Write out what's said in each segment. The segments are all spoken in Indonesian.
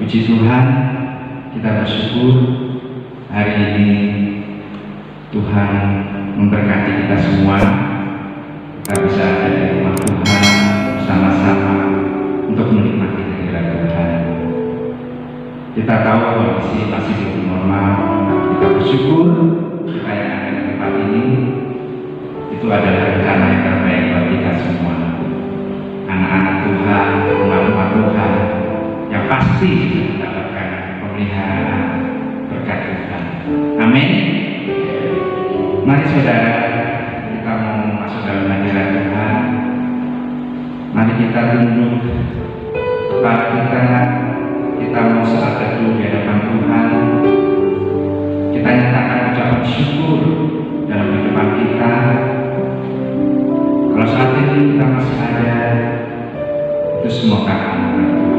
Puji Tuhan, kita bersyukur hari ini Tuhan memberkati kita semua. Kita bisa ada di rumah Tuhan bersama-sama untuk menikmati hadirat Tuhan. Kita tahu kondisi masih belum normal, tapi kita bersyukur kita yang ada di tempat ini itu adalah rencana yang terbaik buat kita semua. Anak-anak Tuhan, umat-umat Tuhan yang pasti mendapatkan pemeliharaan berkat Tuhan. Amin. Mari saudara, kita mau masuk dalam hadirat Tuhan. Mari kita tunduk kepala kita mau saat teduh di hadapan Tuhan. Kita nyatakan ucapan syukur dalam kehidupan kita. Kalau saat ini kita masih ada, itu semua karena anugerah Tuhan.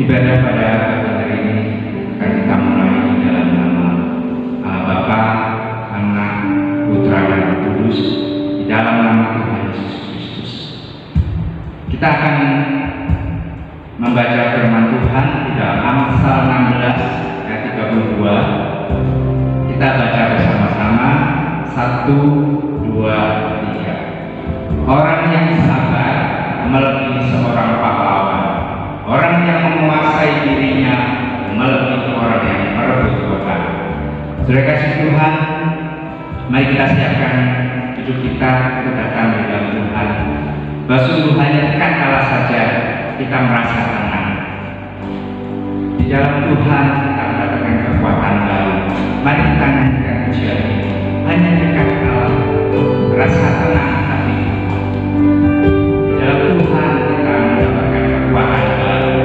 Ibadah pada hari ini akan kita mulai di dalam nama Allah Bapa, Anak, Putra dan Roh Kudus, di dalam nama Tuhan Yesus Kristus. Kita akan membaca firman Tuhan di dalam Amsal 16 ayat 32. Kita baca bersama-sama 1, 2, 3. Orang yang sabar melebihi seorang pahlawan. Orang yang menguasai dirinya melebihi orang yang merebut kota. Saudara kasih Tuhan, mari kita siapkan hidup kita untuk datang di dalam Tuhan. Bahwa sungguh hanya dekat Allah saja kita merasa tenang. Di dalam Tuhan kita mendapatkan kekuatan baru. Mari kita nyanyikan pujian ini. Hanya dekat Allah, rasa tenang hati. Di dalam Tuhan kita mendapatkan kekuatan baru.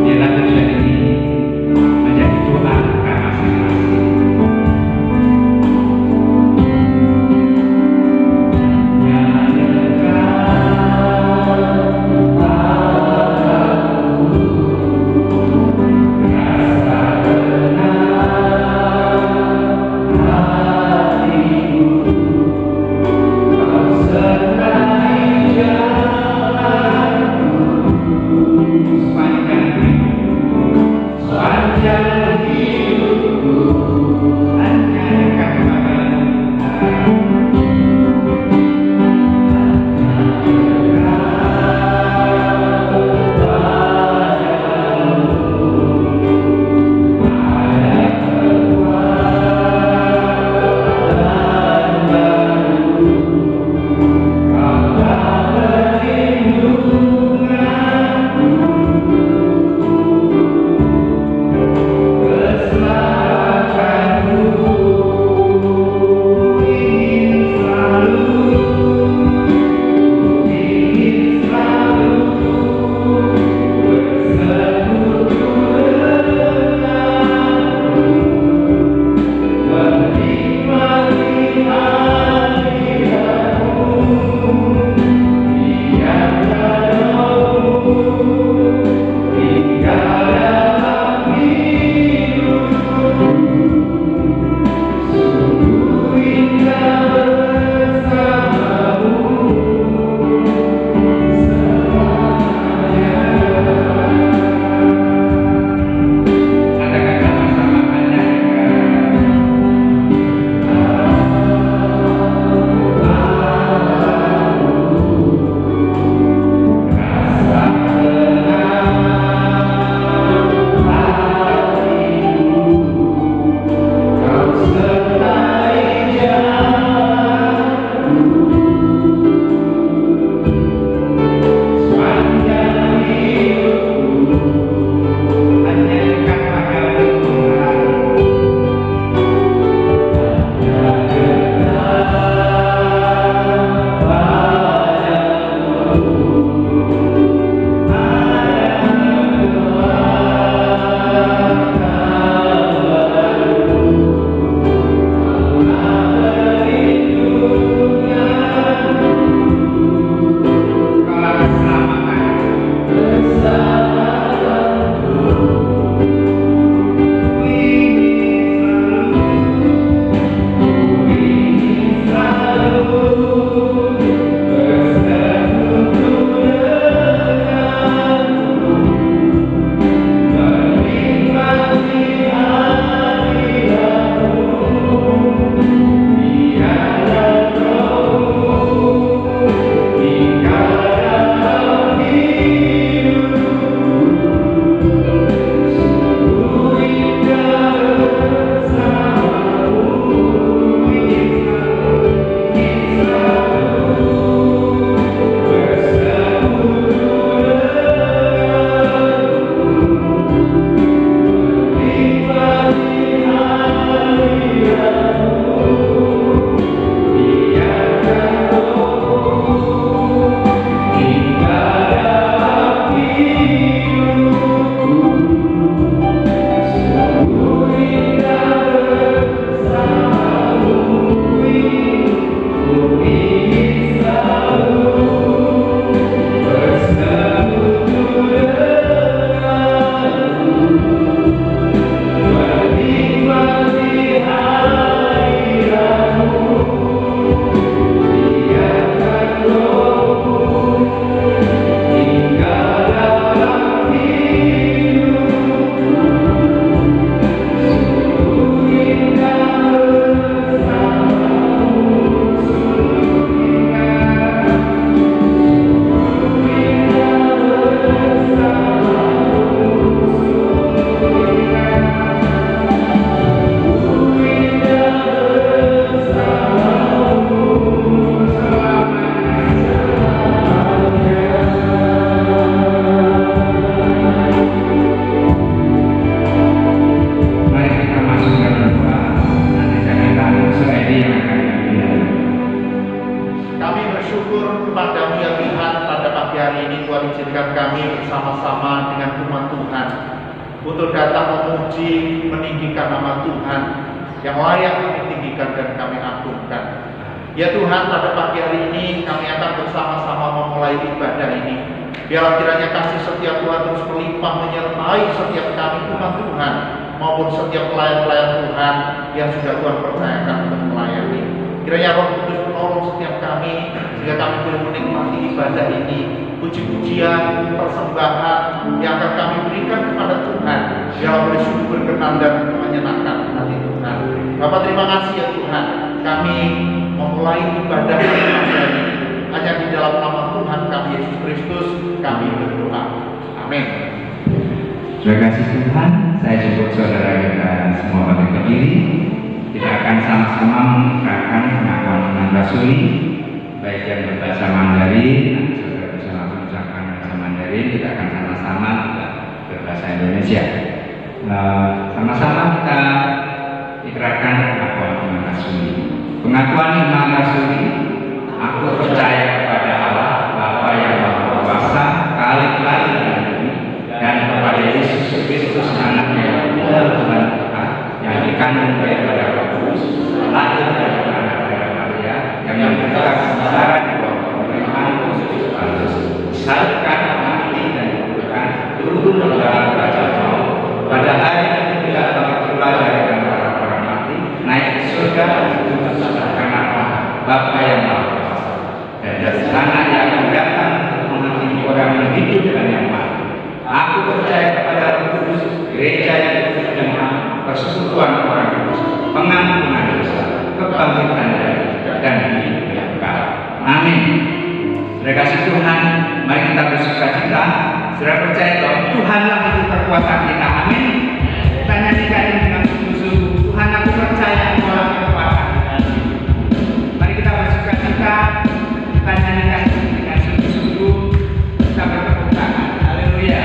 Biarlah pujian ini menjadi doa kita masing-masing. Rasa Tuhan izinkan kami bersama-sama dengan umat Tuhan untuk datang memuji, meninggikan nama Tuhan yang layak kami tinggikan dan kami agungkan. Ya Tuhan, pada pagi hari ini kami akan bersama-sama memulai ibadah ini. Biarlah kiranya kasih setia Tuhan terus melimpah menyertai setiap kami umat Tuhan maupun setiap pelayan-pelayan Tuhan yang sudah Tuhan percayakan untuk melayani. Kiranya Roh Kudus menolong setiap kami sehingga kami boleh menikmati ibadah ini, puji-pujian, persembahan yang akan kami berikan kepada Tuhan. Biarlah boleh sungguh berkenan dan menyenangkan hati Tuhan. Bapak, terima kasih ya Tuhan, kami memulai ibadah ini hanya di dalam nama Tuhan kami Yesus Kristus kami berdoa. Amin. Terima kasih Tuhan. Saya jemput saudara kita semua pada berdiri. Kita akan sama-sama mengerahkan pengakuan iman rasuli, baik yang berbahasa Mandarin. Nanti saudara bisa langsung mengucapkan bahasa Mandarin. Kita akan sama-sama berbahasa Indonesia. Sama-sama kita ikrarkan pengakuan iman rasuli. Pengakuan iman rasuli. Aku percaya kepada Allah Bapa yang Maha Kuasa, Khalik langit dan bumi, dan kepada Yesus Kristus Anaknya yang Tuhan kita, yang dikandung daripada Roh Kudus, lahir dari anak Maria, yang menderita sengsara di bawah pemerintahan Pontius Pilatus, disalibkan, mati dan dikuburkan, turun ke dalam kerajaan maut, pada hari ketiga bangkit pula dari antara orang mati, naik ke surga dan duduk sebelah kanan Allah Bapa yang Maha Kuasa. Dan dari sana ia akan datang untuk menghakimi orang yang hidup dan yang mati. Aku percaya kepada Roh Kudus, gereja yang kudus dan am, persekutuan orang kudus, pengampunan dosa, kebangkitan dari dan hidup yang kekal. Amin. Terima kasih Tuhan. Mari kita bersukacita. Saudara percaya bahwa Tuhanlah itu kekuatan kita. Amin. Kita nyanyikan dengan sungguh-sungguh. Tuhan, aku percaya Engkaulah kekuatan kita. Mari kita bersukacita. Kita nyanyikan dengan sungguh-sungguh, kita bertepuk tangan. Haleluya.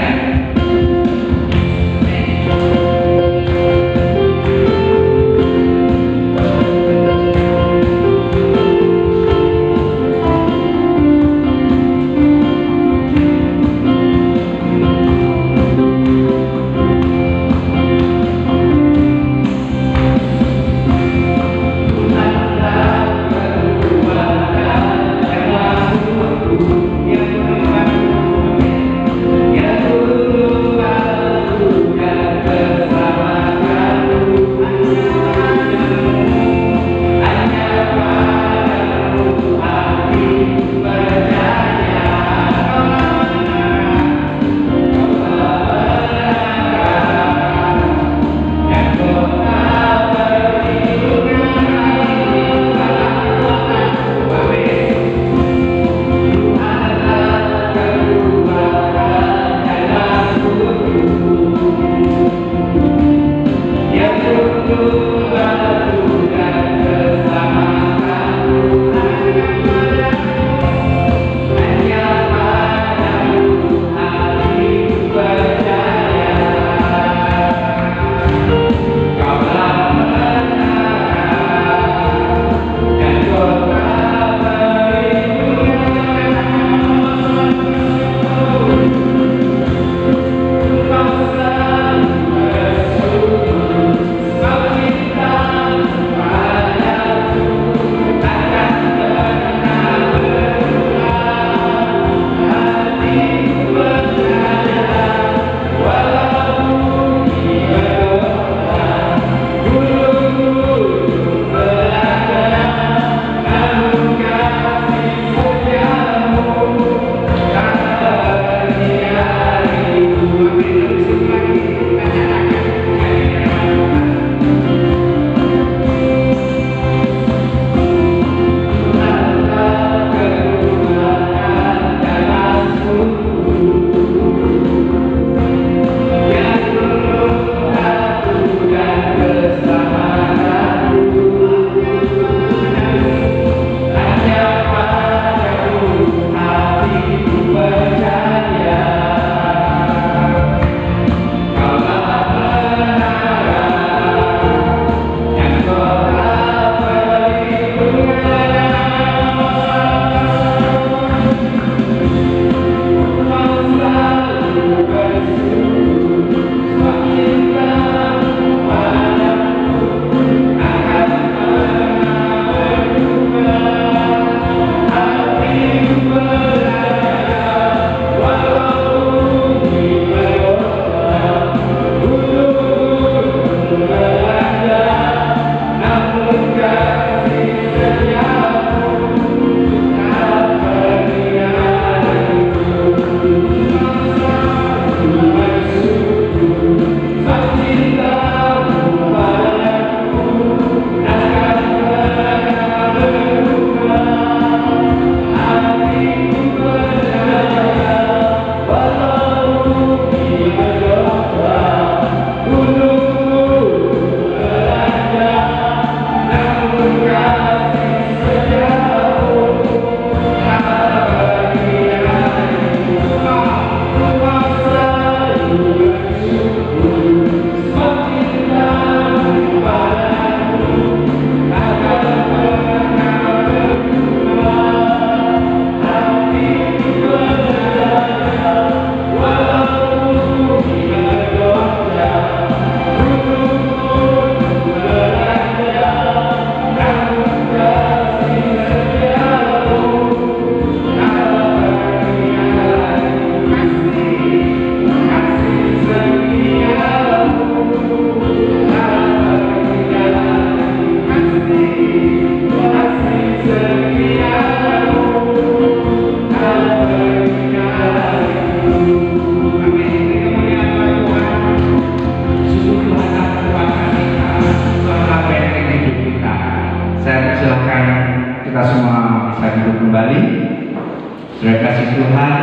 kasih Tuhan,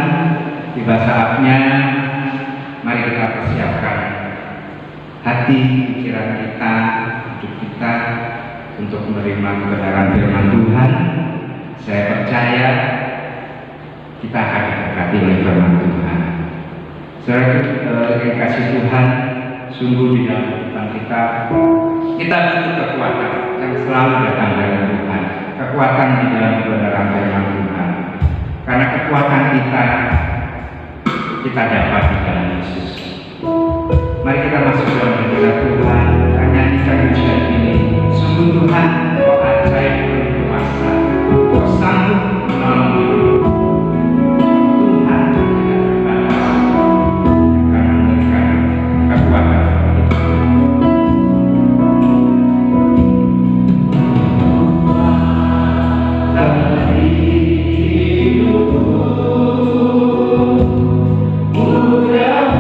tiba saatnya mari kita persiapkan hati, pikiran kita, hidup kita untuk menerima kebenaran firman Tuhan. Saya percaya kita akan diberkati oleh firman Tuhan. Saudara yang kasih Tuhan, sungguh di dalam kehidupan kita butuh kekuatan yang selalu datang dari Tuhan. Kekuatan di dalam kebenaran firman Tuhan. Karena kekuatan kita dapat di dalam Yesus. Mari kita masuk dalam hadirat Tuhan. Kita nyanyikan pujian ini. Sungguh Tuhan, Kau ajaib dan kuasa. Kau sanggup menolong hidup. Tuhan tidak terbatas. Karena memberikan kekuatan. Yeah.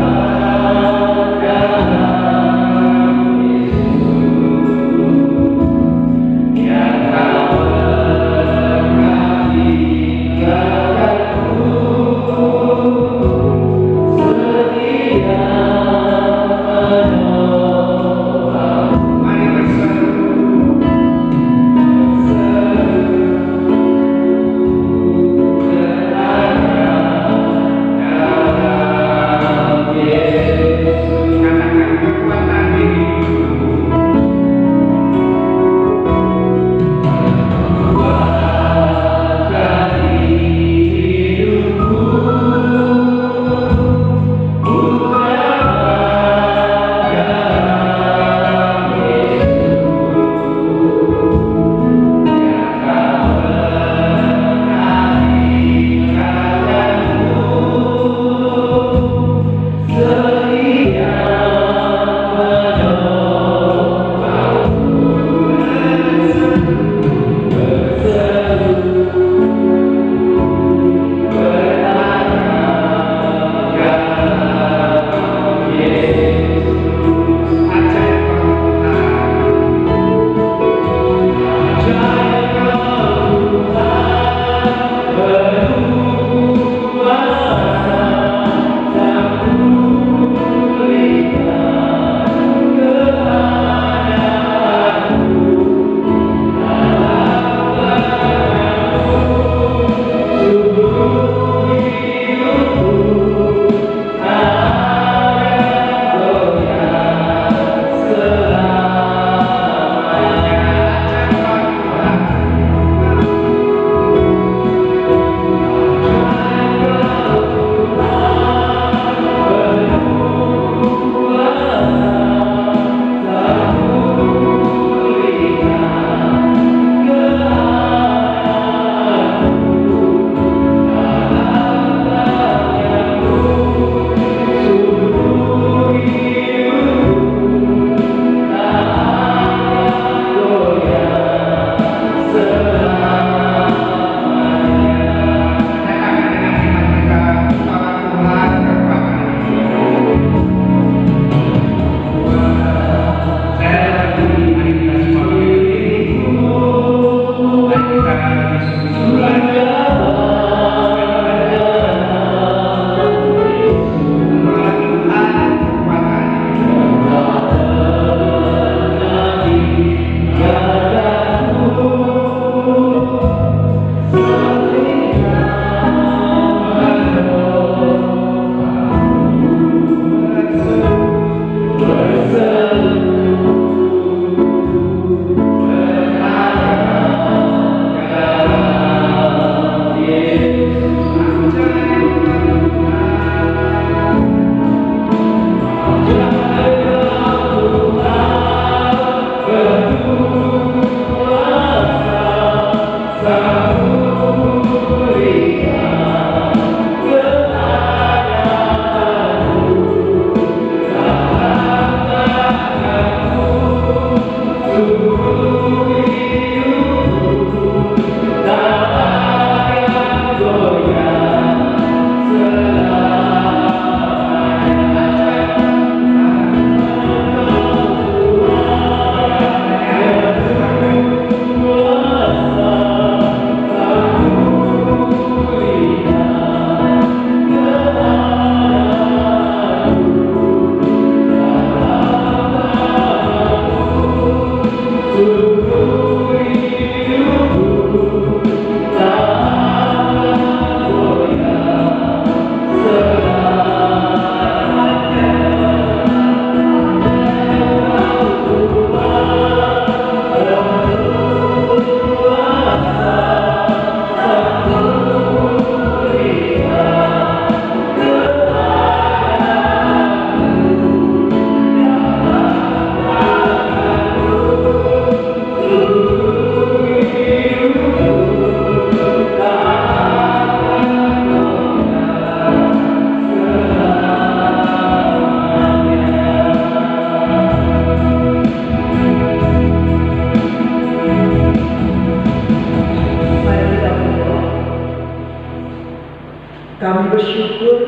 Kami bersyukur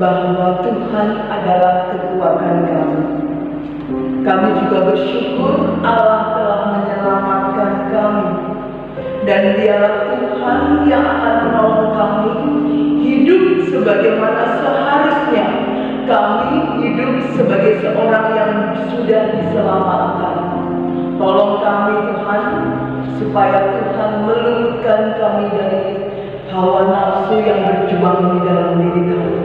bahwa Tuhan adalah kekuatan kami. Kami juga bersyukur Allah telah menyelamatkan kami, dan Dialah Tuhan yang akan menolong kami hidup sebagaimana seharusnya kami hidup sebagai seorang yang sudah diselamatkan. Tolong kami Tuhan, supaya Tuhan meluluhkan kami dari hawa nafsu yang berjuang di dalam diri kami.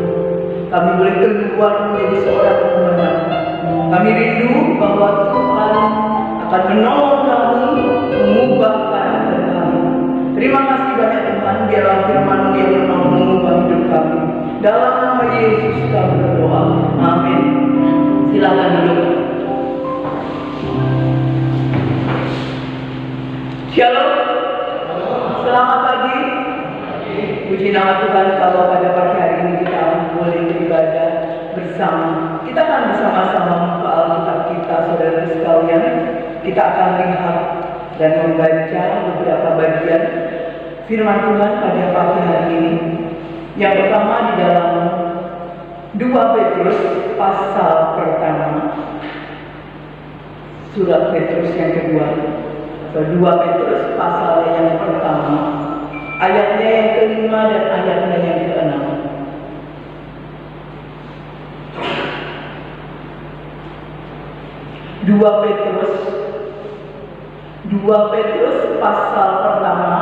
Kami boleh keluar menjadi seorang pemenang. Kami rindu bahwa Tuhan akan menolong kami mengubah karakter kami. Terima kasih banyak Tuhan, biarlah firman-Mu yang menolong mengubah hidup kami. Dalam nama Yesus kami berdoa. Amin. Silakan duduk. Shalom. Selamat pagi. Puji nama Tuhan kalau pada pagi hari ini kita boleh beribadah bersama. Kita akan bersama-sama membuka Alkitab kita, saudara sekalian. Kita akan lihat dan membaca beberapa bagian firman Tuhan pada pagi hari ini. Yang pertama di dalam 2 Petrus pasal pertama, surat Petrus yang kedua, atau 2 Petrus pasal yang pertama, ayatnya yang kelima dan ayatnya yang keenam. 2 Petrus pasal pertama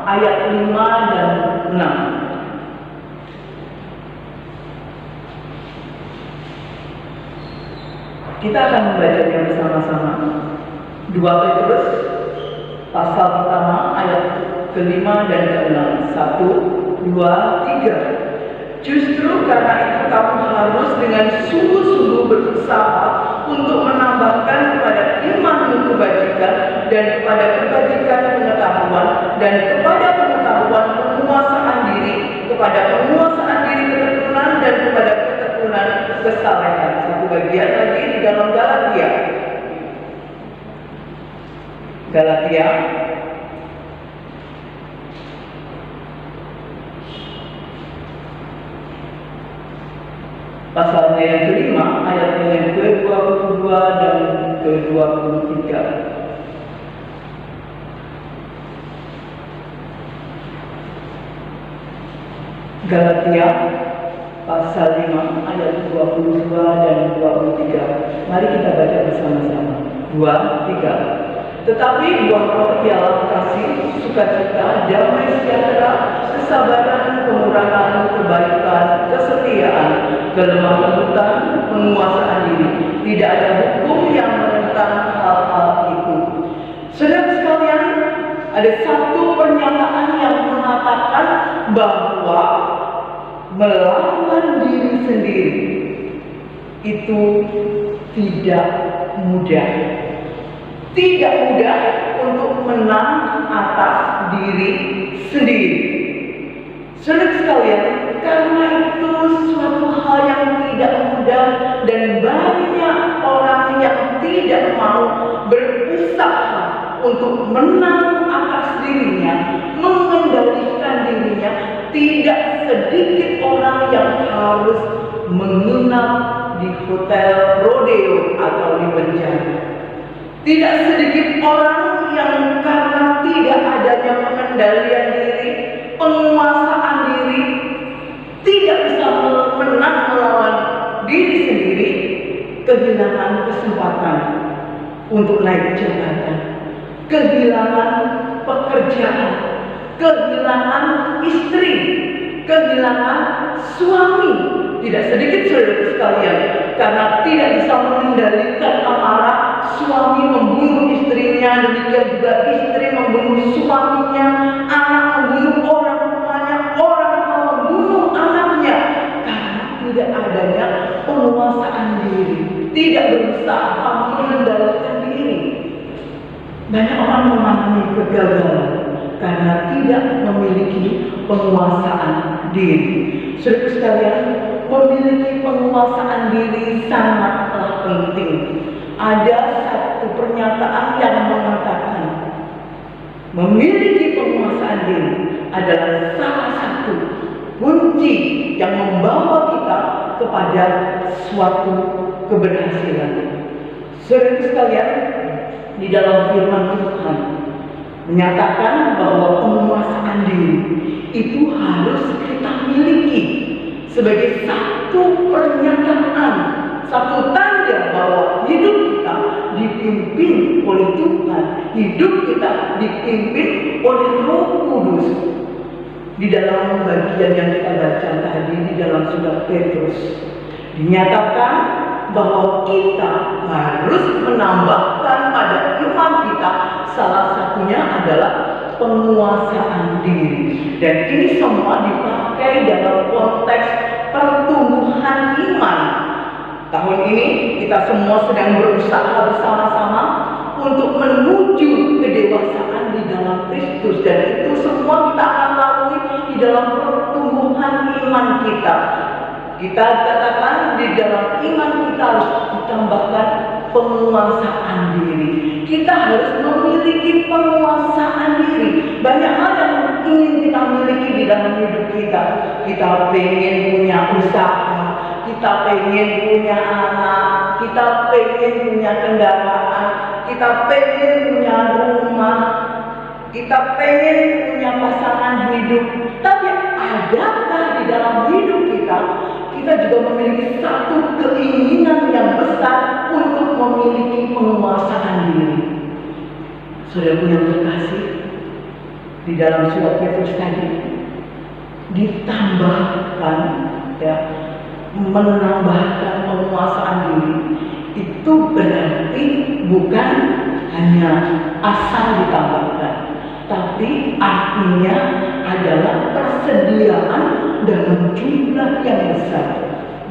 ayat 5 dan 6. Kita akan membacanya bersama-sama. 2 Petrus pasal pertama ayat kelima dan keenam. 1, 2, 3. Justru karena itu kamu harus dengan sungguh-sungguh berusaha untuk menambahkan kepada imanmu kebajikan, dan kepada kebajikan pengetahuan, dan kepada pengetahuan penguasaan diri, kepada penguasaan diri ketekunan, dan kepada ketekunan kesalehan. Satu bagian lagi di dalam Galatia. Pasalnya yang kelima, ayatnya yang ke-22 dan ke-23. Galatia pasal 5 ayat 22 dan 23. Mari kita baca bersama-sama. 2, 3. Tetapi buah roh ialah kasih, sukacita, damai sejahtera, kesabaran, kemurahan, kebaikan, kesetiaan, kelemah lembutan, penguasaan diri. Tidak ada hukum yang menentang hal-hal itu. Saudara sekalian, ada satu pernyataan yang mengatakan bahwa melawan diri sendiri itu tidak mudah. Tidak mudah untuk menang atas diri sendiri. Saudara sekalian, karena itu suatu hal yang tidak mudah, dan banyak orang yang tidak mau berusaha untuk menang atas dirinya, mengendalikan dirinya. Tidak sedikit orang yang harus menginap di hotel rodeo atau di penjara. Tidak sedikit orang yang karena tidak adanya pengendalian diri, penguasaan diri, tidak bisa menang melawan diri sendiri, kehilangan kesempatan untuk naik jabatan, kehilangan pekerjaan, kehilangan istri, kehilangan suami. Tidak sedikit saudara sekalian, karena tidak bisa mengendalikan amarah, suami membunuh istrinya, demikian juga istri membunuh suaminya, anak membunuh orang tuanya, orang tua membunuh anaknya, karena tidak adanya penguasaan diri, tidak berusaha mengendalikan diri. Banyak orang mengalami kegagalan karena tidak memiliki penguasaan diri. Saudara sekalian, memiliki penguasaan diri sangatlah penting. Ada satu pernyataan yang mengatakan memiliki penguasaan diri adalah salah satu kunci yang membawa kita kepada suatu keberhasilan. Saudara sekalian, di dalam firman Tuhan menyatakan bahwa penguasaan diri itu harus kita miliki sebagai satu pernyataan, satu tanda bahwa hidup kita dipimpin oleh Tuhan, hidup kita dipimpin oleh Roh Kudus. Di dalam bagian yang kita baca tadi di dalam surat Petrus dinyatakan bahwa kita harus menambahkan pada iman kita, salah satunya adalah penguasaan diri. Dan ini semua dipakai dalam konteks pertumbuhan iman. Tahun ini kita semua sedang berusaha bersama-sama untuk menuju kedewasaan di dalam Kristus, dan itu semua kita akan lalui di dalam pertumbuhan iman kita. Kita katakan di dalam iman kita harus ditambahkan penguasaan diri. Kita harus memiliki penguasaan diri. Banyak hal yang ingin kita miliki di dalam hidup kita. Kita pengen punya usaha, kita pengen punya anak, kita pengen punya kendaraan, kita pengen punya rumah, kita pengen punya pasangan hidup. Tapi adakah di dalam hidup kita juga memiliki satu keinginan yang besar untuk memiliki penguasaan diri? Saudaraku yang terkasih, di dalam surat Petrus tadi ditambahkan, ya, menambahkan penguasaan diri itu berarti bukan hanya asal ditambahkan, tapi artinya adalah persediaan dalam jumlah yang besar.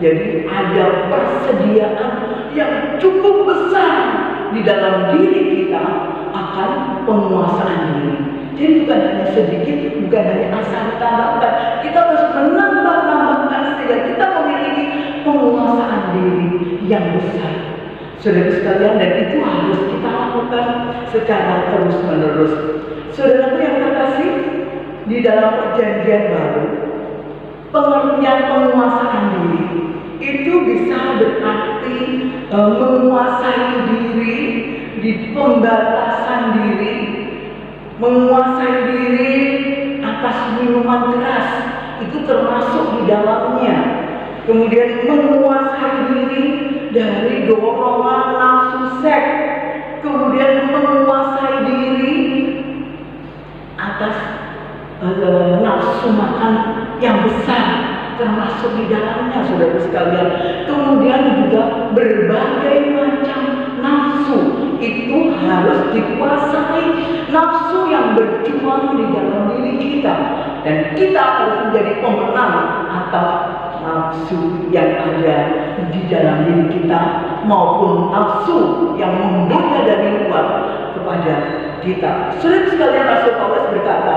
Jadi ada persediaan yang cukup besar di dalam diri kita akan penguasaan diri. Jadi bukan hanya sedikit, bukan hanya asal ditambahkan, kita harus menambahkan sehingga kita memiliki penguasaan diri yang besar. Saudara sekalian, dan itu harus kita lakukan secara terus-menerus. Saudaraku yang terkasih, di dalam perjanjian baru, pengertian penguasaan diri itu bisa berarti menguasai diri di pembatasan diri, menguasai diri atas minuman keras, itu termasuk di dalamnya. Kemudian menguasai diri dari dorongan nafsu seks, kemudian menguasai diri atas nafsu makan yang besar, termasuk di dalamnya, saudara sekalian. Kemudian juga berbagai macam nafsu itu harus dikuasai, nafsu yang berjuang di dalam diri kita, dan kita harus menjadi pemenang atas nafsu yang ada di dalam diri kita maupun nafsu yang menggoda dari luar kepada kita. Saudara sekalian, Rasul Paulus berkata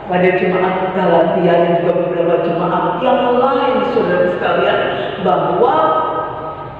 pada jemaat Galatia dan juga beberapa jemaat yang lain, saudara sekalian, bahwa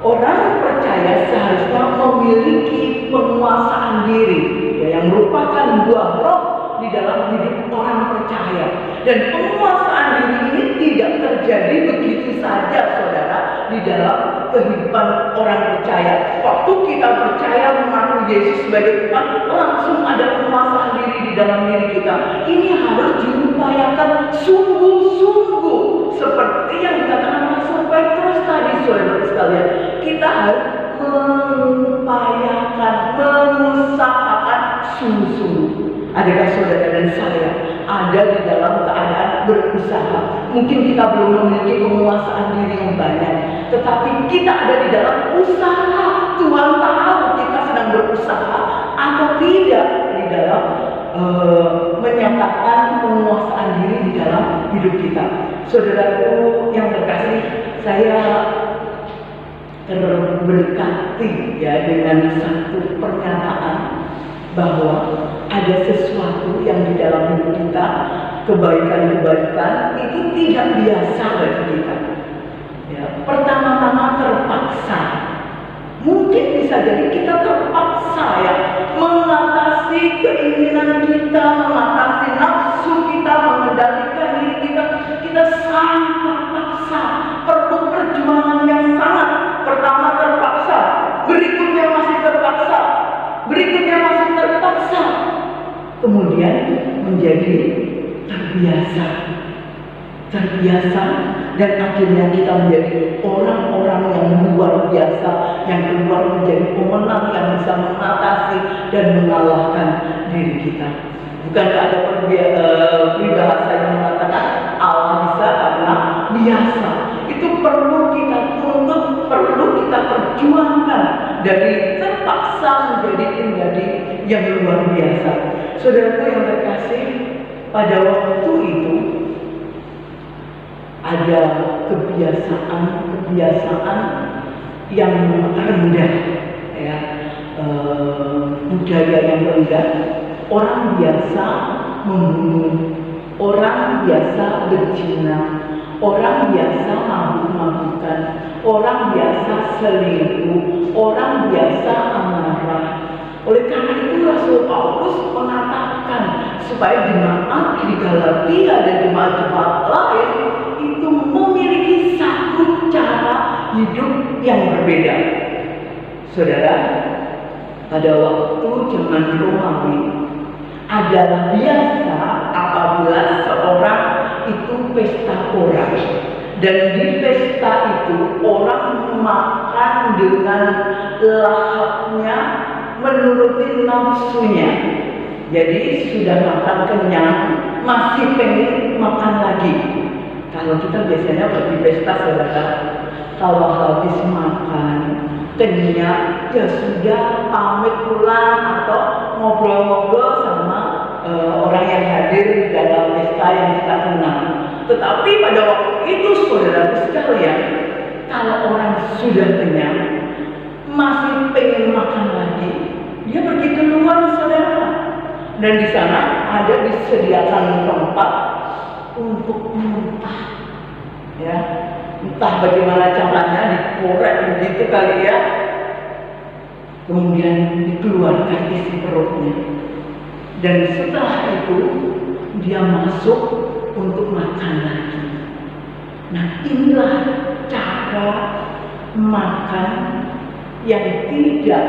orang percaya seharusnya memiliki penguasaan diri, ya, yang merupakan buah roh di dalam hidup orang percaya. Dan penguasaan diri ini tidak terjadi begitu saja, saudara, di dalam kehidupan orang percaya. Waktu kita percaya mengakui Yesus sebagai Tuhan, langsung ada penguasaan diri di dalam diri kita. ini harus diupayakan sungguh-sungguh seperti yang dikatakan Rasul Petrus tadi, saudara sekalian. Kita harus mengupayakan, mengusahakan sungguh-sungguh. Adakah saudara dan saya ada di dalam keadaan berusaha? Mungkin kita belum memiliki penguasaan diri yang banyak, tetapi kita ada di dalam usaha. Tuhan tahu kita sedang berusaha atau tidak di dalam menyatakan penguasaan diri di dalam hidup kita. Saudaraku yang terkasih, saya terberkati ya dengan satu pernyataan bahwa ada sesuatu yang di dalam hidup kita, kebaikan-kebaikan itu tidak biasa bagi kita. Ya, pertama-tama terpaksa. Mungkin bisa jadi kita terpaksa ya mengatasi keinginan kita, mengatasi nafsu kita, mengendalikan diri kita kita sangat terpaksa, perlu perjuangan yang sangat. Pertama terpaksa, berikutnya masih terpaksa, berikutnya masih terpaksa, kemudian menjadi terbiasa, dan akhirnya kita menjadi orang-orang yang luar biasa, yang keluar menjadi pemenang yang bisa mengatasi dan mengalahkan diri kita. Bukankah ada peribahasa yang mengatakan Allah bisa karena biasa? Itu perlu kita tuntut, perlu kita perjuangkan dari terpaksa menjadi pribadi yang luar biasa. Saudaraku yang terkasih, pada waktu itu ada kebiasaan yang rendah, ya, budaya yang rendah. Orang biasa membunuh, orang biasa berzina, orang biasa mabuk-mabukan, orang biasa selingkuh, orang biasa amarah. Oleh karena itu Rasul Paulus mengatakan supaya jemaat di Galatia dan jemaat-jemaat lain itu memiliki satu cara hidup yang berbeda. Saudara, pada waktu zaman Romawi adalah biasa apabila seorang itu pesta pora, dan di pesta itu orang makan dengan lahapnya menuruti nafsunya. Jadi sudah makan kenyang, masih pengen makan lagi. Kalau kita biasanya pergi pesta, saudara, kalau habis makan kenyang, ya sudah pamit pulang atau ngobrol-ngobrol sama orang yang hadir dalam pesta yang kita kenal. Tetapi pada waktu itu, saudara sekalian, kalau orang sudah kenyang, masih pengen makan lagi, dia pergi keluar, saudara. Dan di sana ada disediakan tempat untuk muntah, ya, entah bagaimana caranya, dikorek begitu kali ya, kemudian dikeluarkan isi perutnya, dan setelah itu dia masuk untuk makan lagi. Nah, inilah cara makan yang tidak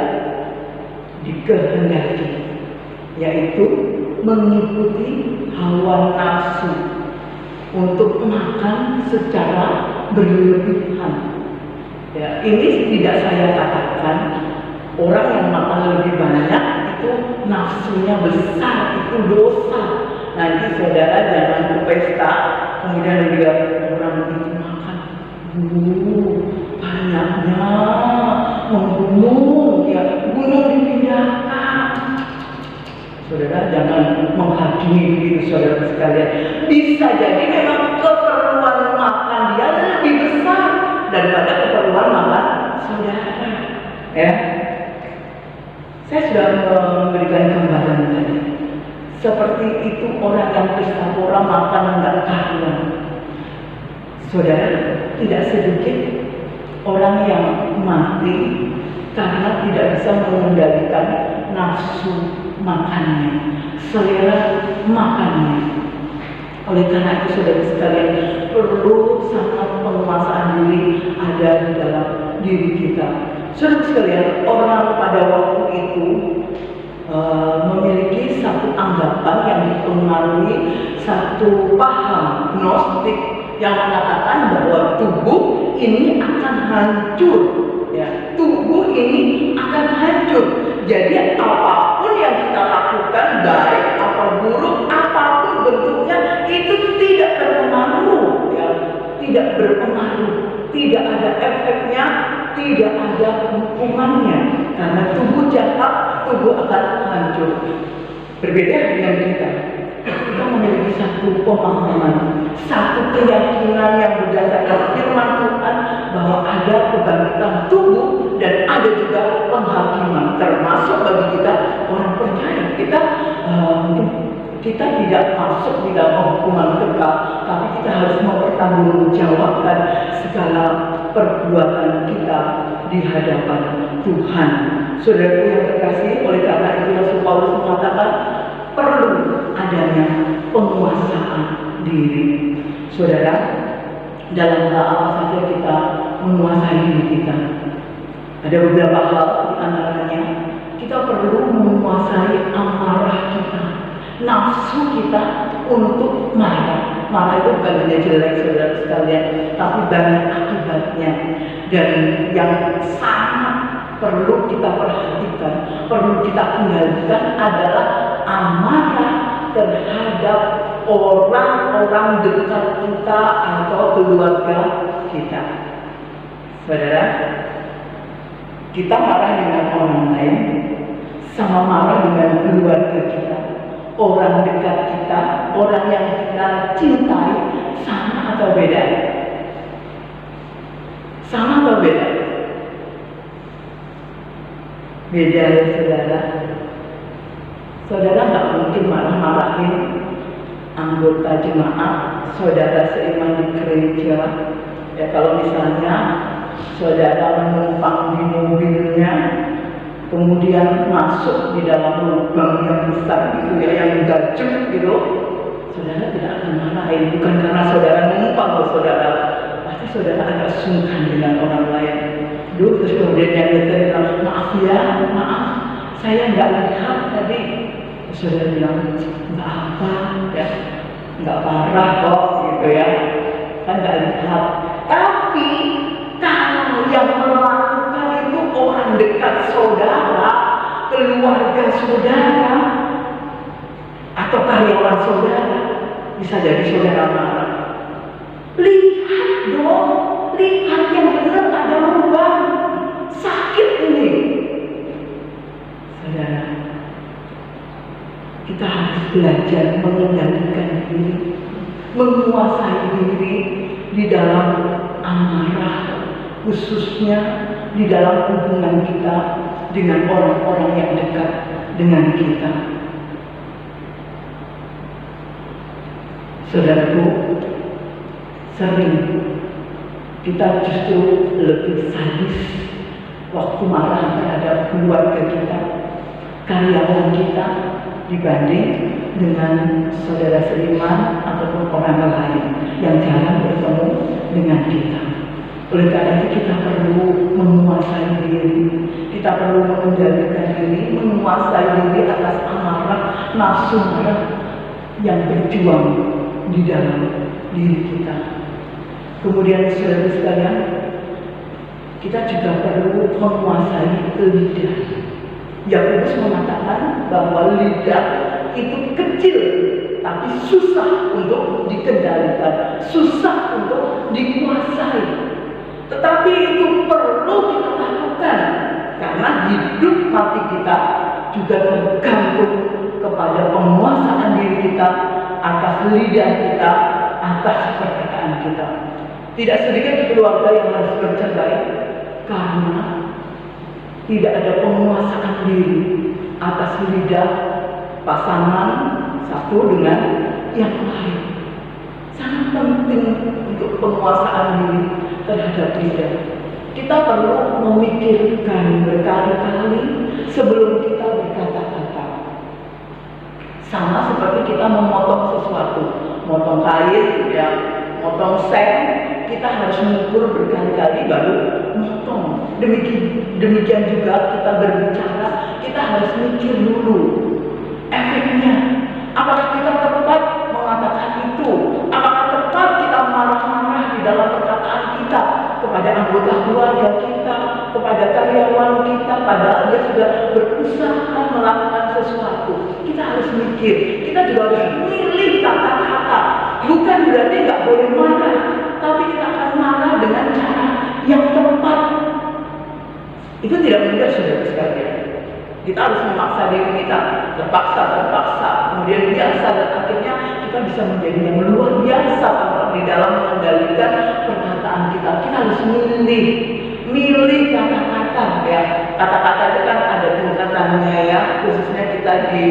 dikehendaki, yaitu mengikuti hawa nafsu untuk makan secara berlebihan. Ya, ini tidak saya katakan orang yang makan lebih banyak itu nafsunya besar, itu dosa. Nanti saudara jangan ke pesta kemudian lihat orang itu makan banyaknya, membunuh, ya, gunung dipindahkan. Saudara jangan menghakimi begitu, saudara sekalian. Bisa jadi memang keperluan makan dia lebih besar daripada keperluan makan saudara. Ya, saya sudah memberikan gambaran tadi. Seperti itu orang yang pesta pora makan enggak karuan. Saudara, tidak sedikit orang yang mati karena tidak bisa mengendalikan nafsu makannya, selera makannya. Oleh karena itu, saudara sekalian, perlu sangat penguasaan diri ada di dalam diri kita. Saudara sekalian, orang pada waktu itu memiliki satu anggapan yang dipengaruhi satu paham gnostik yang mengatakan bahwa tubuh ini akan hancur, ya, tubuh ini akan hancur. Jadi apapun yang kita lakukan, baik atau buruk, apapun bentuknya, itu tidak terpengaruh, ya, tidak berpengaruh, tidak ada efeknya, tidak ada hukumannya, karena tubuh jahat, tubuh akan hancur. Berbeda dengan kita memiliki satu pemahaman, satu keyakinan yang berdasarkan firman Tuhan bahwa ada kebangkitan tubuh dan ada juga penghakiman, termasuk bagi kita orang percaya. Kita tidak masuk di dalam hukuman kekal, tapi kita harus mempertanggungjawabkan segala perbuatan kita di hadapan Tuhan. Saudaraku yang terkasih, oleh karena itu Rasul Paulus mengatakan perlu adanya penguasaan diri. Saudara, dalam hal apa saja kita menguasai diri kita. Ada beberapa hal, di antaranya kita perlu menguasai amarah kita, nafsu kita untuk marah. Marah itu bukan hanya jelek, saudara sekalian, tapi banyak akibatnya. Dan yang sangat perlu kita perhatikan, perlu kita kendalikan adalah amarah terhadap orang-orang dekat kita atau keluarga kita. Saudara, kita marah dengan orang lain sama marah dengan keluarga kita, orang dekat kita, orang yang kita cintai, sama atau beda? Sama atau beda? Beda ya saudara. Saudara nggak mungkin marah-marahin anggota jemaat, saudara seiman di gereja. Ya kalau misalnya saudara menumpang di mobilnya, kemudian masuk di dalam lubang yang besar gitu ya, yang gajah gitu, saudara tidak akan marahin. Bukan karena saudara menumpang loh saudara, pasti saudara agak sungkan dengan orang lain. Terus kemudian yang bilang, maaf ya, maaf, saya nggak lihat tadi. Saudara bilang, nggak apa, ya, nggak parah kok, gitu ya, kan nggak lihat. Tapi kalau yang melakukan itu orang dekat saudara, keluarga saudara, atau karyawan saudara, bisa jadi saudara marah. Lihat dong, lihat yang benar, ada lubang, sakit ini. Saudara, kita harus belajar mengendalikan diri, menguasai diri di dalam amarah, khususnya di dalam hubungan kita dengan orang-orang yang dekat dengan kita. Saudaraku, sering kita justru lebih sadis waktu marah terhadap keluarga kita, karyawan kita, dibanding dengan saudara seiman ataupun orang lain yang jarang bertemu dengan kita. Oleh karena itu kita perlu menguasai diri, kita perlu mengendalikan diri, menguasai diri atas amarah, nafsu marah yang berjuang di dalam diri kita. Kemudian saudara sekalian, kita juga perlu menguasai lidah. Yakobus mengatakan bahwa lidah itu kecil tapi susah untuk dikendalikan, susah untuk dikuasai. Tetapi itu perlu kita lakukan karena hidup mati kita juga tergantung kepada penguasaan diri kita atas lidah kita, atas perkataan kita. Tidak sedikit keluarga yang harus bercerai karena tidak ada penguasaan diri atas lidah pasangan satu dengan yang lain. Sangat penting untuk penguasaan diri terhadap lidah. Kita perlu memikirkan berkali-kali sebelum kita berkata-kata. Sama seperti kita memotong sesuatu, motong kain, ya, motong seng, kita harus mengukur berkali-kali baru motong. Demikian juga kita berbicara, kita harus mikir dulu efeknya. Apakah kita tepat mengatakan itu? Apakah tepat kita marah-marah di dalam perkataan kita kepada anggota keluarga kita, kepada karyawan kita, padahal dia sudah berusaha melakukan sesuatu? Kita harus mikir, kita juga harus milih kata-kata. Bukan berarti nggak boleh marah, tapi kita akan marah dengan cara yang tepat. Itu tidak mudah, saudara sekalian. Kita harus memaksa diri kita, terpaksa, kemudian biasa, dan akhirnya kita bisa menjadi yang luar biasa di dalam mengendalikan perkataan kita. Kita harus milih kata-kata, ya. Kata-kata itu kan ada tingkatannya, ya. Khususnya kita di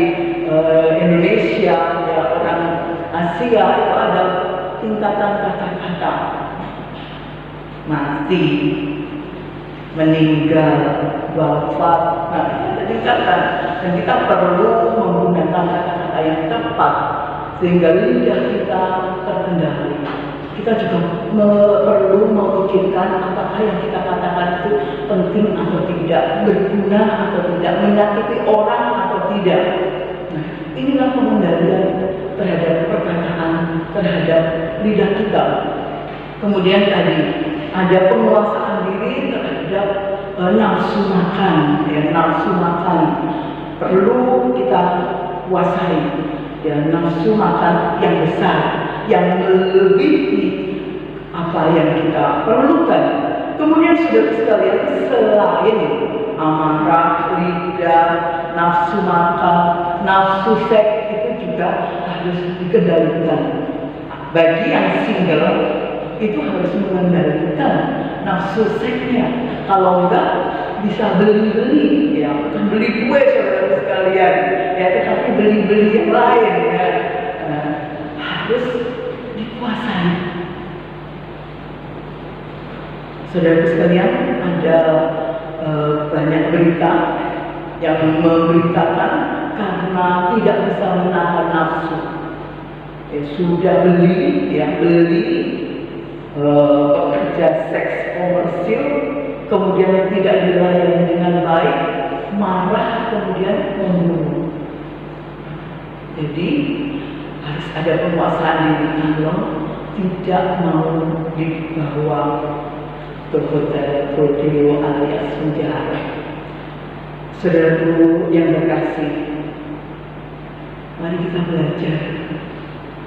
Indonesia, ya, orang Asia itu ada tingkatan kata-kata. Mati, meninggal, wafat. Nah, itu ada tingkatan, dan kita perlu menggunakan kata-kata yang tepat sehingga lidah kita terkendali. kita juga perlu memikirkan apakah yang kita katakan itu penting atau tidak, berguna atau tidak, menyakiti orang atau tidak. Nah, inilah pengendalian terhadap perkataan, terhadap lidah kita. Kemudian tadi ada penguasaan diri terhadap nafsu makan, ya, nafsu makan perlu kita kuasai, ya, nafsu makan yang besar, yang melebihi apa yang kita perlukan. Kemudian saudara sekalian, selain amarah, lidah, nafsu makan, nafsu seks itu juga harus dikendalikan. Bagi yang single itu harus mengendalikan nafsu seksnya. Kalau enggak bisa beli-beli, ya, bukan beli kue saudara sekalian, ya, tetapi beli-beli yang lain, ya. Harus dikuasai. Saudara sekalian, ada banyak berita yang memberitakan karena tidak bisa menahan nafsu, ya, sudah beli pekerja seks komersil, kemudian tidak dilayani dengan baik, marah, kemudian membunuh. Jadi harus ada penguasaan diri kalau tidak mau dibawa ke hotel rodeo alias penjara. Saudaraku yang terkasih, mari kita belajar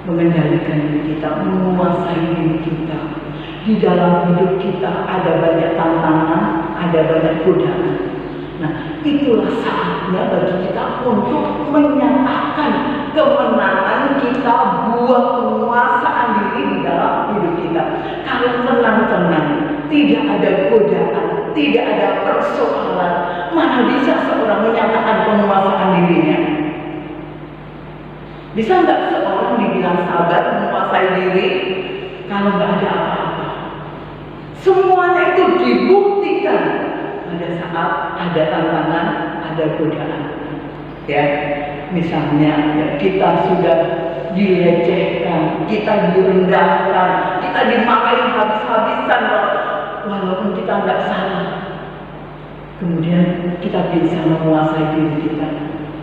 mengendalikan diri kita, menguasai diri kita. Di dalam hidup kita ada banyak tantangan, ada banyak godaan. Nah, itulah saatnya bagi kita untuk menyatakan kemenangan kita, buah penguasaan diri di dalam hidup kita. Kalau tenang-tenang, tidak ada godaan, tidak ada persoalan, mana bisa seorang menyatakan penguasaan dirinya? Bisa nggak seorang dibilang sabar, menguasai diri, kalau nggak ada apa-apa? Semuanya itu dibuktikan pada saat ada tantangan, ada godaan. Ya, misalnya ya, kita sudah dilecehkan, kita direndahkan, kita dimarahin habis-habisan, walaupun kita nggak salah. Kemudian kita bisa menguasai diri kita.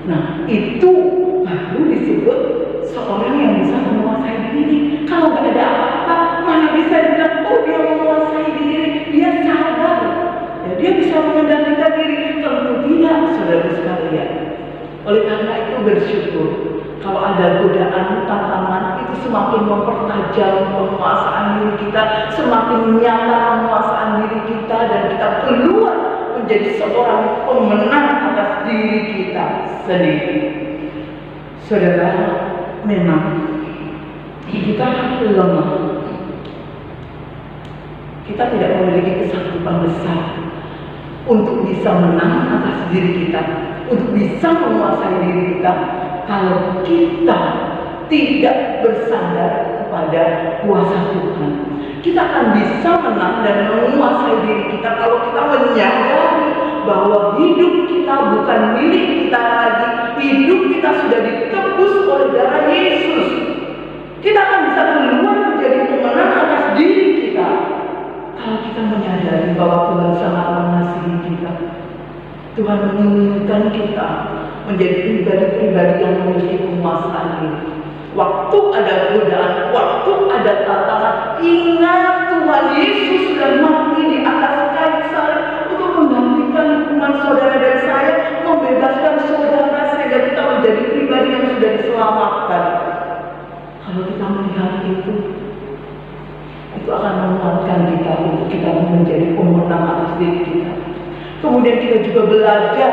Nah, itu baru disebut seorang yang bisa menguasai diri. Kalau nggak ada apa-apa, mana bisa dibilang, oh dia menguasai diri, dia sadar, ya, dia bisa mengendalikan diri. Tentu tidak, saudara sekalian. Oleh karena itu bersyukur kalau ada godaan, tantangan, itu semakin mempertajam penguasaan diri kita, semakin menyata penguasaan diri kita, dan kita keluar menjadi seorang pemenang atas diri kita sendiri. Saudara, memang kita lemah. Kita tidak memiliki kesanggupan besar untuk bisa menang atas diri kita, untuk bisa menguasai diri kita, kalau kita tidak bersandar kepada kuasa Tuhan. Kita akan bisa menang dan menguasai diri kita kalau kita menyadari bahwa hidup kita bukan milik kita lagi. Hidup kita sudah ditebus oleh darah Yesus. Kita akan bisa keluar menjadi pemenang atas diri kita kalau kita menyadari bahwa Tuhan sangat mengasihi kita. Tuhan menginginkan kita menjadi pribadi-pribadi yang memiliki penguasaan diri. Waktu ada godaan, waktu ada tantangan, ingat Tuhan Yesus sudah mati di atas kayu salib untuk menggantikan hukuman saudara dan saya, membebaskan saudara sehingga kita menjadi pribadi yang sudah diselamatkan. Kalau kita melihat itu akan menguatkan kita untuk kita menjadi pemenang atas diri kita. Kemudian kita juga belajar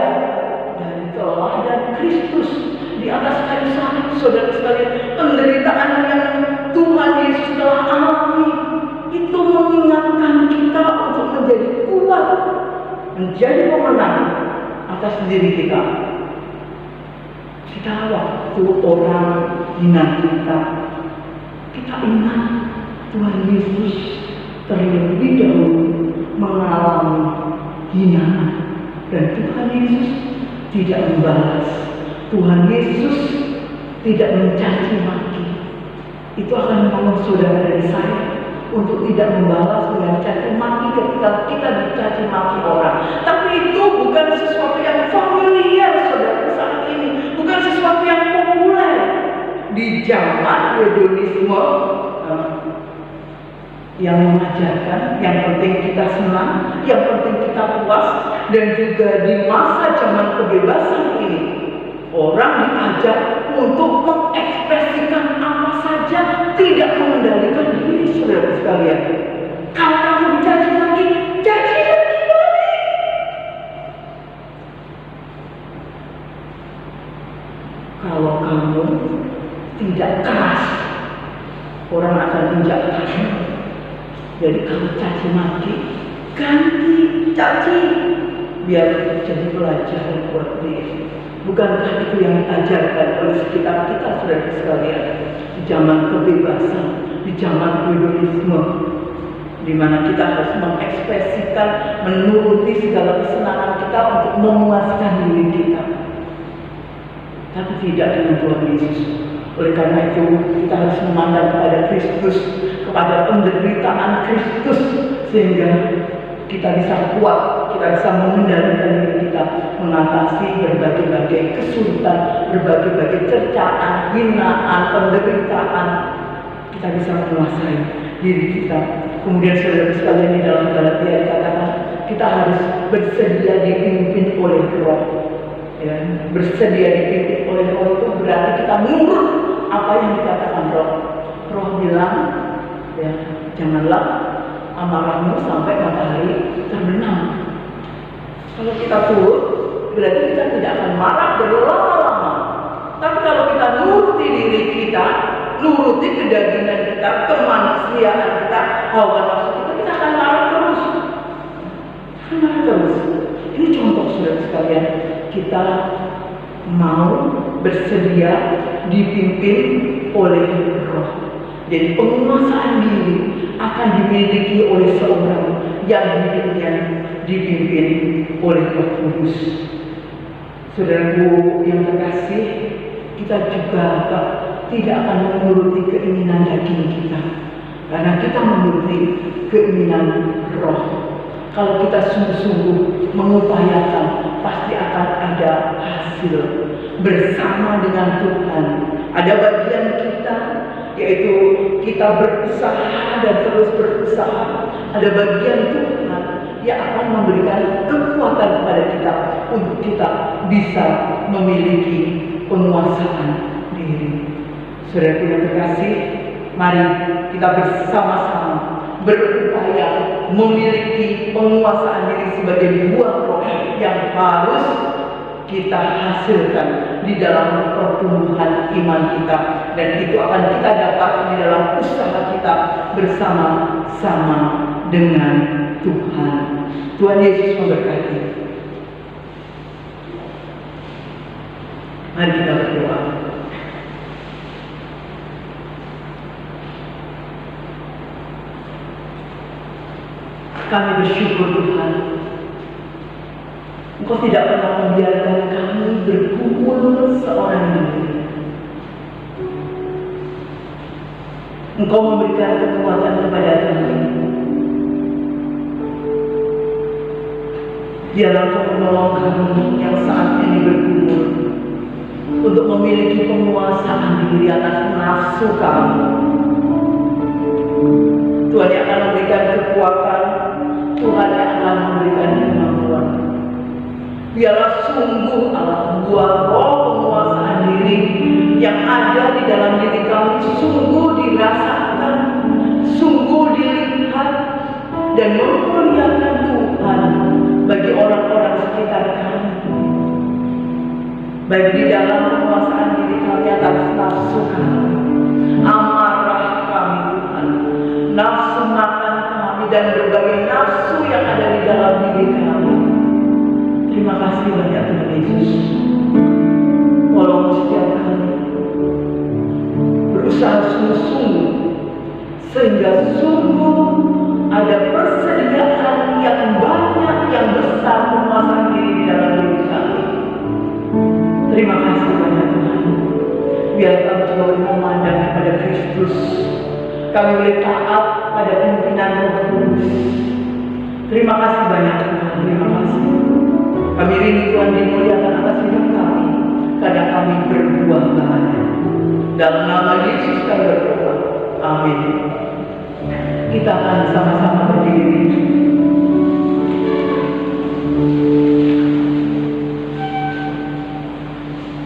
dari teladan Kristus di atas kayu salib, saudara sekalian. Penderitaan yang Tuhan Yesus telah alami itu mengingatkan kita untuk menjadi kuat, menjadi pemenang atas diri kita. Kita waktu orang hina kita ingat Tuhan Yesus terlebih dahulu mengalami hinaan, dan Tuhan Yesus tidak membalas. Tuhan Yesus tidak mencaci maki. Itu akan menolong saudara dari saya untuk tidak membalas dengan caci maki ketika kita dicaci maki orang. Tapi itu bukan sesuatu yang familiar, saudara, saat ini. Bukan sesuatu yang populer di zaman hedonisme yang mengajarkan yang penting kita senang, yang penting kita puas, dan juga di masa zaman kebebasan ini orang diajak untuk mengekspresikan apa saja, tidak mengendalikan diri, saudara sekalian. Kalau kamu dicaci lagi, caci lagi balik. Kalau kamu tidak keras, orang akan injak kamu. Jadi kalau caci maki, ganti caci, biar jadi pelajaran buat dia. Bukankah itu yang diajarkan oleh sekitar kita, saudara sekalian, di zaman kebebasan, di zaman hedonisme, di mana kita harus mengekspresikan, menuruti segala kesenangan kita untuk memuaskan diri kita, tapi tidak dengan Tuhan Yesus. Oleh karena itu kita harus memandang kepada Kristus, kepada penderitaan Kristus, sehingga kita bisa kuat, kita bisa mengendalikan diri kita, mengatasi berbagai-bagai kesulitan, berbagai-bagai cercaan, hinaan, penderitaan. Kita bisa menguasai diri kita. Kemudian saudara sekalian, di dalam Galatia dikatakan kita harus bersedia dipimpin oleh Roh. Ya, bersedia dipimpin oleh Roh itu berarti kita nurut apa yang dikatakan Roh. Roh bilang, ya, janganlah amarahmu sampai matahari terbenam. Kalau kita turut, berarti kita tidak akan marah berlama-lama. Tapi kalau kita nuruti diri kita, nuruti kedagingan kita, kemanusiaan kita, hawa nafsu kita, kita akan marah terus. Marah terus. Ini contoh, saudara sekalian, kita mau bersedia dipimpin oleh Roh. Jadi penguasaan diri akan dimiliki oleh seorang yang hidupnya dipimpin oleh Roh Kudus. Saudaraku yang terkasih, kita juga tidak akan menuruti keinginan daging kita, karena kita menuruti keinginan Roh. Kalau kita sungguh-sungguh mengupayakan, pasti akan ada hasil bersama dengan Tuhan. Ada bagian kita, yaitu kita berusaha dan terus berusaha. Ada bagian Tuhan yang akan memberikan kekuatan kepada kita untuk kita bisa memiliki penguasaan diri. Saudara yang terkasih, mari kita bersama-sama berupaya memiliki penguasaan diri sebagai buah Roh yang harus kita hasilkan di dalam pertumbuhan iman kita, dan itu akan kita dapat di dalam usaha kita bersama-sama dengan Tuhan. Tuhan Yesus memberkati. Mari kita berdoa. Kami bersyukur Tuhan, Engkau tidak pernah membiarkan kami bergumul seorang diri. Engkau memberikan kekuatan kepada kami. Biarlah Engkau menolong kami yang saat ini bergumul untuk memiliki penguasaan diri atas nafsu kami. Tuhan yang akan memberikan kekuatan, Tuhan yang akan memberikan kemampuan. Biarlah sungguh Allah buah Roh penguasaan diri yang ada di dalam diri kami sungguh dirasakan, sungguh dilihat, dan memuliakan Tuhan bagi orang-orang sekitar kami. Baik di dalam penguasaan diri kami atas nafsu kami, amarah kami Tuhan, nafsu makan kami, dan berbagai nafsu yang ada di dalam diri kami. Terima kasih banyak Tuhan Yesus. Tolong setiap kami berusaha sungguh-sungguh, sehingga sungguh ada persediaan yang banyak, yang besar penguasaan diri di dalam diri kami. Terima kasih banyak Tuhan. Biar kami juga memandang kepada Kristus. Kami boleh taat pada pimpinan Roh Kudus. Terima kasih banyak Tuhan, terima kasih. Kami rindu Tuhan dimuliakan atas hidup kami, karena kami berbuah bahagia. Dalam nama Yesus kami berdoa. Amin. Kita akan sama-sama berdiri.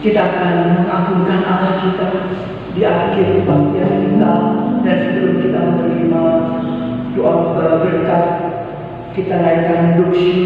Kita akan mengagungkan Allah kita di akhir kebaktian kita, dan sebelum kita menerima doa berkat, kita naikkan doksi.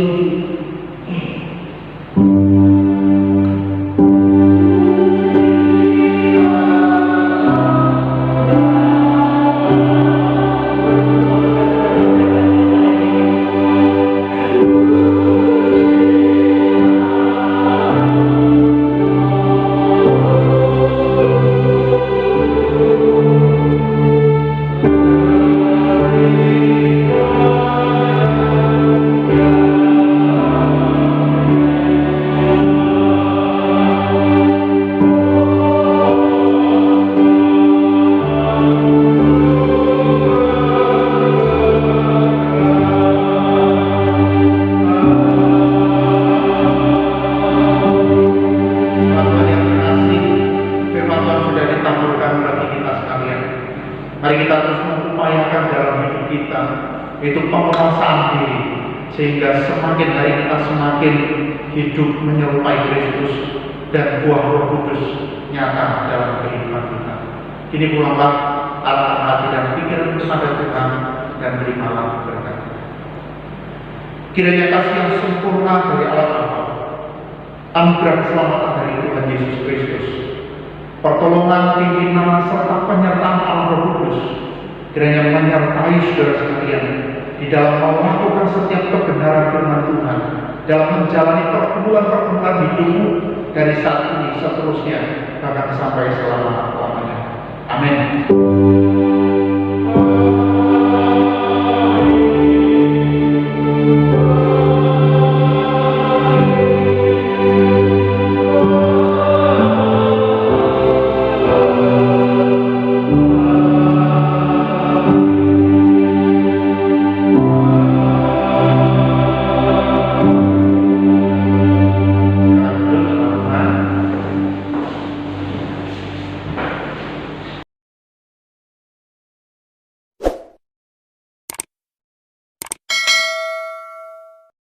Mari kita terus mengupayakan dalam hidup kita itu penguasaan diri, sehingga semakin hari kita semakin hidup menyerupai Kristus dan buah Roh Kudus nyata dalam kehidupan kita. Kini pulanglah arahkan hati dan pikiran kepada Tuhan dan terimalah berkat. Kiranya kasih yang sempurna dari Allah Bapa, anugerah keselamatan dari Tuhan Yesus Kristus, pertolongan, pimpinan, serta penyertaan Allah Roh Kudus kiranya menyertai saudara sekalian di dalam melakukan setiap kebenaran firman Tuhan, dalam menjalani pergumulan-pergumulan hidupmu dari saat ini seterusnya, bahkan sampai selama-lamanya. Amin.